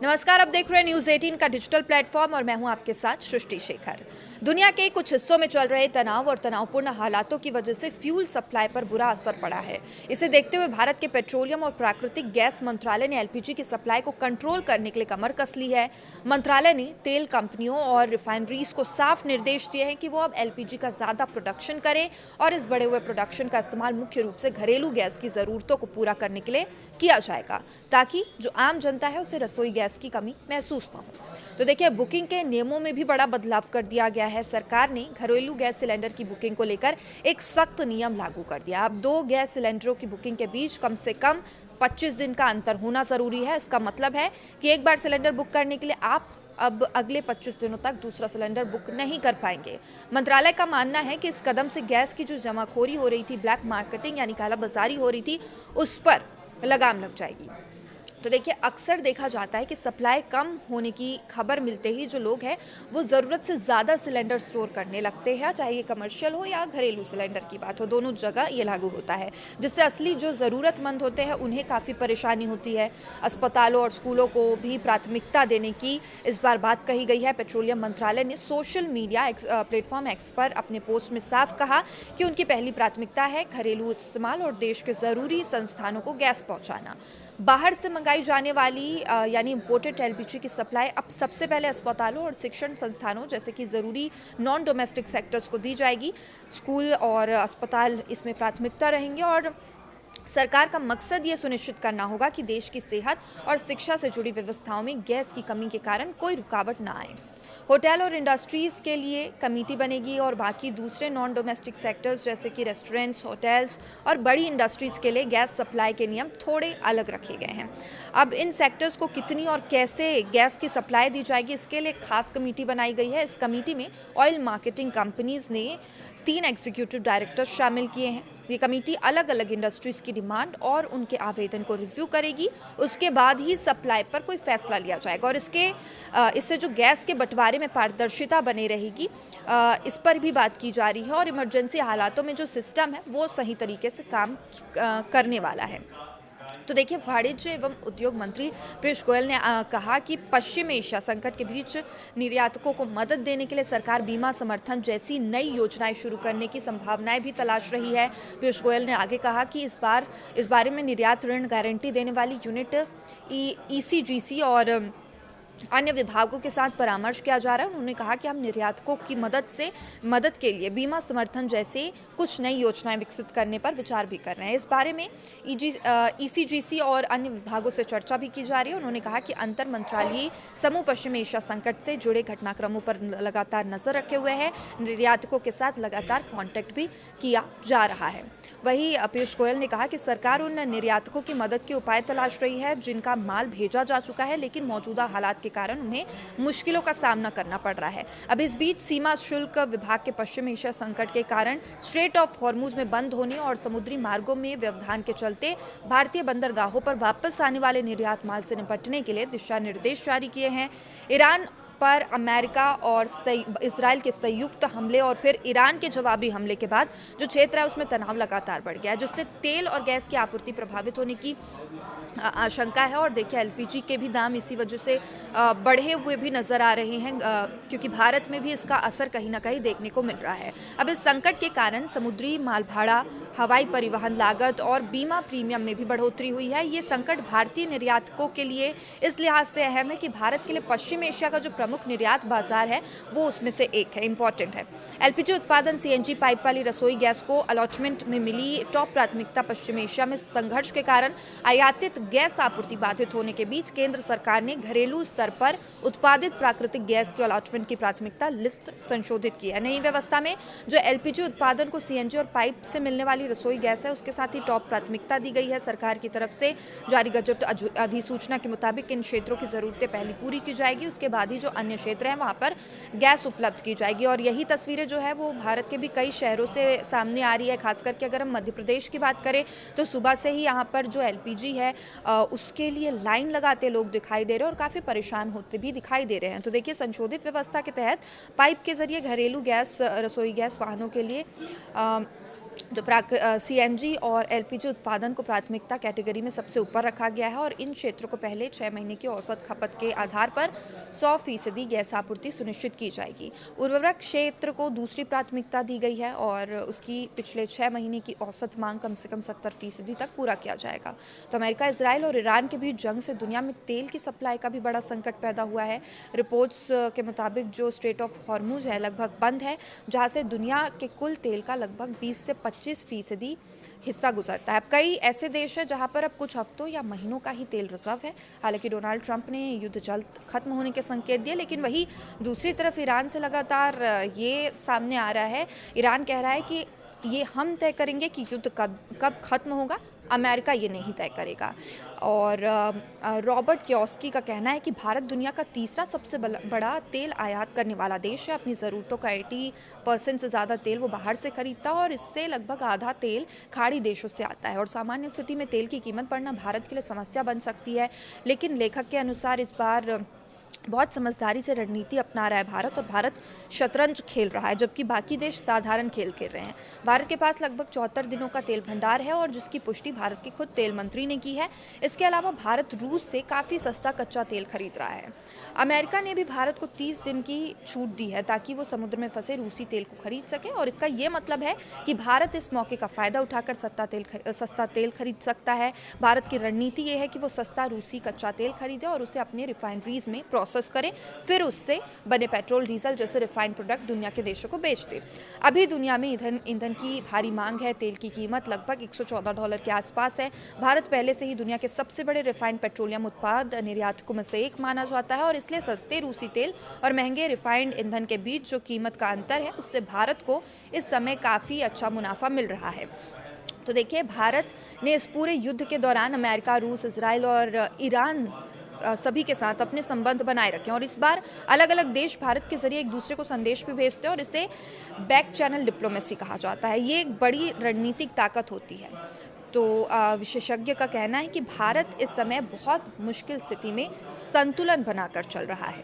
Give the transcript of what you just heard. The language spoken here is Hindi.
नमस्कार, आप देख रहे हैं न्यूज़ 18 का डिजिटल प्लेटफॉर्म और मैं हूं आपके साथ सृष्टि शेखर। दुनिया के कुछ हिस्सों में चल रहे तनाव और तनावपूर्ण हालातों की वजह से फ्यूल सप्लाई पर बुरा असर पड़ा है। इसे देखते हुए भारत के पेट्रोलियम और प्राकृतिक गैस मंत्रालय ने एलपीजी की सप्लाई को कंट्रोल करने के लिए कमर कस ली है। मंत्रालय ने तेल कंपनियों और रिफाइनरीज को साफ निर्देश दिए हैं कि वो अब एलपीजी का ज़्यादा प्रोडक्शन करें और इस बढ़े हुए प्रोडक्शन का इस्तेमाल मुख्य रूप से घरेलू गैस की ज़रूरतों को पूरा करने के लिए किया जाएगा, ताकि जो आम जनता है उसे रसोई गैस की कमी महसूस न हो। तो देखिए, बुकिंग के नियमों में भी बड़ा बदलाव कर दिया गया है। सरकार ने घरेलू गैस सिलेंडर की बुकिंग को लेकर एक सख्त नियम लागू कर दिया। अब 2 गैस सिलेंडरों की बुकिंग के बीच कम से कम 25 दिन का अंतर होना जरूरी है। इसका मतलब है कि एक बार सिलेंडर बुक करने के लिए आप अब अगले 25 दिनों तक दूसरा सिलेंडर बुक नहीं कर पाएंगे। मंत्रालय का मानना है कि इस कदम से गैस की जो जमाखोरी हो रही थी, ब्लैक मार्केटिंग यानी कालाबाजारी हो रही थी, उस पर लगाम लग जाएगी। तो देखिए, अक्सर देखा जाता है कि सप्लाई कम होने की खबर मिलते ही जो लोग हैं वो ज़रूरत से ज़्यादा सिलेंडर स्टोर करने लगते हैं, चाहे ये कमर्शियल हो या घरेलू सिलेंडर की बात हो, दोनों जगह ये लागू होता है, जिससे असली जो ज़रूरतमंद होते हैं उन्हें काफ़ी परेशानी होती है। अस्पतालों और स्कूलों को भी प्राथमिकता देने की इस बार बात कही गई है। पेट्रोलियम मंत्रालय ने सोशल मीडिया प्लेटफॉर्म एक्स पर अपने पोस्ट में साफ कहा कि उनकी पहली प्राथमिकता है घरेलू इस्तेमाल और देश के ज़रूरी संस्थानों को गैस पहुँचाना। बाहर से मंगाई जाने वाली यानी इम्पोर्टेड एलपीजी की सप्लाई अब सबसे पहले अस्पतालों और शिक्षण संस्थानों जैसे कि ज़रूरी नॉन डोमेस्टिक सेक्टर्स को दी जाएगी। स्कूल और अस्पताल इसमें प्राथमिकता रहेंगे और सरकार का मकसद ये सुनिश्चित करना होगा कि देश की सेहत और शिक्षा से जुड़ी व्यवस्थाओं में गैस की कमी के कारण कोई रुकावट ना आए। होटल और इंडस्ट्रीज़ के लिए कमेटी बनेगी और बाकी दूसरे नॉन डोमेस्टिक सेक्टर्स जैसे कि रेस्टोरेंट्स, होटल्स और बड़ी इंडस्ट्रीज़ के लिए गैस सप्लाई के नियम थोड़े अलग रखे गए हैं। अब इन सेक्टर्स को कितनी और कैसे गैस की सप्लाई दी जाएगी, इसके लिए खास कमेटी बनाई गई है। इस कमेटी में ऑयल मार्केटिंग कंपनीज़ ने 3 एग्जीक्यूटिव डायरेक्टर्स शामिल किए हैं। ये कमेटी अलग अलग इंडस्ट्रीज़ की डिमांड और उनके आवेदन को रिव्यू करेगी। उसके बाद ही सप्लाई पर कोई फैसला लिया जाएगा और इससे जो गैस के बंटवारे में पारदर्शिता बनी रहेगी, इस पर भी बात की जा रही है और इमरजेंसी हालातों में जो सिस्टम है वो सही तरीके से काम करने वाला है। तो देखिए, वाणिज्य एवं उद्योग मंत्री पीयूष गोयल ने कहा कि पश्चिम एशिया संकट के बीच निर्यातकों को मदद देने के लिए सरकार बीमा समर्थन जैसी नई योजनाएं शुरू करने की संभावनाएं भी तलाश रही है। पीयूष गोयल ने आगे कहा कि इस बारे में निर्यात ऋण गारंटी देने वाली यूनिट ईसीजीसी और अन्य विभागों के साथ परामर्श किया जा रहा है। उन्होंने कहा कि हम निर्यातकों की मदद के लिए बीमा समर्थन जैसे कुछ नई योजनाएं विकसित करने पर विचार भी कर रहे हैं। इस बारे में ईसीजीसी और अन्य विभागों से चर्चा भी की जा रही है। उन्होंने कहा कि अंतर मंत्रालयीय समूह पश्चिम एशिया संकट से जुड़े घटनाक्रमों पर लगातार नजर रखे हुए हैं। निर्यातकों के साथ लगातार कॉन्टैक्ट भी किया जा रहा है। वहीं पीयूष गोयल ने कहा कि सरकार उन निर्यातकों की मदद के उपाय तलाश रही है जिनका माल भेजा जा चुका है, लेकिन मौजूदा हालात के कारण उन्हें मुश्किलों का सामना करना पड़ रहा है। अब इस बीच सीमा शुल्क विभाग के पश्चिम एशिया संकट के कारण स्ट्रेट ऑफ हॉर्मुज में बंद होने और समुद्री मार्गों में व्यवधान के चलते भारतीय बंदरगाहों पर वापस आने वाले निर्यात माल से निपटने के लिए दिशा निर्देश जारी किए हैं। ईरान पर अमेरिका और इजराइल के संयुक्त हमले और फिर ईरान के जवाबी हमले के बाद जो क्षेत्र है उसमें तनाव लगातार बढ़ गया है, जिससे तेल और गैस की आपूर्ति प्रभावित होने की आशंका है। और देखिए, एलपीजी के भी दाम इसी वजह से बढ़े हुए भी नज़र आ रहे हैं, क्योंकि भारत में भी इसका असर कहीं ना कहीं देखने को मिल रहा है। अब इस संकट के कारण समुद्री माल भाड़ा, हवाई परिवहन लागत और बीमा प्रीमियम में भी बढ़ोतरी हुई है। ये संकट भारतीय निर्यातकों के लिए इस लिहाज से अहम है कि भारत के लिए पश्चिम एशिया का जो प्रमुख निर्यात बाजार है वो उसमें से एक है, इंपॉर्टेंट है। एलपीजी उत्पादन सीएनजी पाइप वाली रसोई गैस को अलॉटमेंट में मिली टॉप प्राथमिकता। पश्चिम एशिया में संघर्ष के कारण आयातित गैस आपूर्ति बाधित होने के बीच केंद्र सरकार ने घरेलू स्तर पर उत्पादित प्राकृतिक गैस की अलॉटमेंट की प्राथमिकता लिस्ट संशोधित की है। नई व्यवस्था में जो एलपीजी उत्पादन को सीएनजी और पाइप से मिलने वाली रसोई गैस है उसके साथ ही टॉप प्राथमिकता दी गई है। सरकार की तरफ से जारी गजट अधिसूचना के मुताबिक इन क्षेत्रों की जरूरतें पहले पूरी की जाएगी, उसके बाद ही जो अन्य क्षेत्र हैं वहाँ पर गैस उपलब्ध की जाएगी। और यही तस्वीरें जो है वो भारत के भी कई शहरों से सामने आ रही है। खास करके अगर हम मध्य प्रदेश की बात करें तो सुबह से ही यहाँ पर जो एलपीजी है उसके लिए लाइन लगाते लोग दिखाई दे रहे हैं और काफ़ी परेशान होते भी दिखाई दे रहे हैं। तो देखिए, संशोधित व्यवस्था के तहत पाइप के जरिए घरेलू गैस, रसोई गैस वाहनों के लिए जो सीएनजी और एलपीजी उत्पादन को प्राथमिकता कैटेगरी में सबसे ऊपर रखा गया है और इन क्षेत्रों को पहले 6 महीने की औसत खपत के आधार पर 100% गैस आपूर्ति सुनिश्चित की जाएगी। उर्वरक क्षेत्र को दूसरी प्राथमिकता दी गई है और उसकी पिछले 6 महीने की औसत मांग कम से कम 70% तक पूरा किया जाएगा। तो अमेरिका, इजराइल और ईरान के बीच जंग से दुनिया में तेल की सप्लाई का भी बड़ा संकट पैदा हुआ है। रिपोर्ट्स के मुताबिक जो स्ट्रेट ऑफ हॉर्मुज है लगभग बंद है, जहाँ से दुनिया के कुल तेल का लगभग 20 से 25% हिस्सा गुजरता है। अब कई ऐसे देश हैं जहां पर अब कुछ हफ्तों या महीनों का ही तेल रिजर्व है। हालांकि डोनाल्ड ट्रंप ने युद्ध जल्द खत्म होने के संकेत दिए, लेकिन वही दूसरी तरफ ईरान से लगातार ये सामने आ रहा है। ईरान कह रहा है कि ये हम तय करेंगे कि युद्ध कब खत्म होगा, अमेरिका ये नहीं तय करेगा। और रॉबर्ट कियोस्की का कहना है कि भारत दुनिया का तीसरा सबसे बड़ा तेल आयात करने वाला देश है। अपनी ज़रूरतों का 80% से ज़्यादा तेल वो बाहर से खरीदता है और इससे लगभग आधा तेल खाड़ी देशों से आता है। और सामान्य स्थिति में तेल की कीमत बढ़ना भारत के लिए समस्या बन सकती है, लेकिन लेखक के अनुसार इस बार बहुत समझदारी से रणनीति अपना रहा है भारत, और भारत शतरंज खेल रहा है जबकि बाकी देश साधारण खेल खेल रहे हैं। भारत के पास लगभग 74 दिनों का तेल भंडार है और जिसकी पुष्टि भारत के खुद तेल मंत्री ने की है। इसके अलावा भारत रूस से काफ़ी सस्ता कच्चा तेल खरीद रहा है। अमेरिका ने भी भारत को 30 दिन की छूट दी है ताकि वो समुद्र में फंसे रूसी तेल को खरीद सके, और इसका ये मतलब है कि भारत इस मौके का फ़ायदा उठाकर सस्ता तेल खरीद सकता है। भारत की रणनीति ये है कि वो सस्ता रूसी कच्चा तेल खरीदे और उसे अपने रिफाइनरीज में प्रोसेस करें, फिर उससे बने पेट्रोल, डीजल जैसे रिफाइंड प्रोडक्ट दुनिया के देशों को बेच दे। अभी दुनिया में ईंधन की भारी मांग है। तेल की कीमत लगभग $114 के आसपास है। भारत पहले से ही दुनिया के सबसे बड़े रिफाइंड पेट्रोलियम उत्पाद निर्यातकों में से एक माना जाता है और इसलिए सस्ते रूसी तेल और महंगे रिफाइंड ईंधन के बीच जो कीमत का अंतर है उससे भारत को इस समय काफ़ी अच्छा मुनाफा मिल रहा है। तो देखिए, भारत ने इस पूरे युद्ध के दौरान अमेरिका, रूस, इजराइल और ईरान सभी के साथ अपने संबंध बनाए रखे, और इस बार अलग अलग देश भारत के जरिए एक दूसरे को संदेश भी भेजते हैं और इसे बैक चैनल डिप्लोमेसी कहा जाता है। ये एक बड़ी रणनीतिक ताकत होती है। तो विशेषज्ञ का कहना है कि भारत इस समय बहुत मुश्किल स्थिति में संतुलन बनाकर चल रहा है।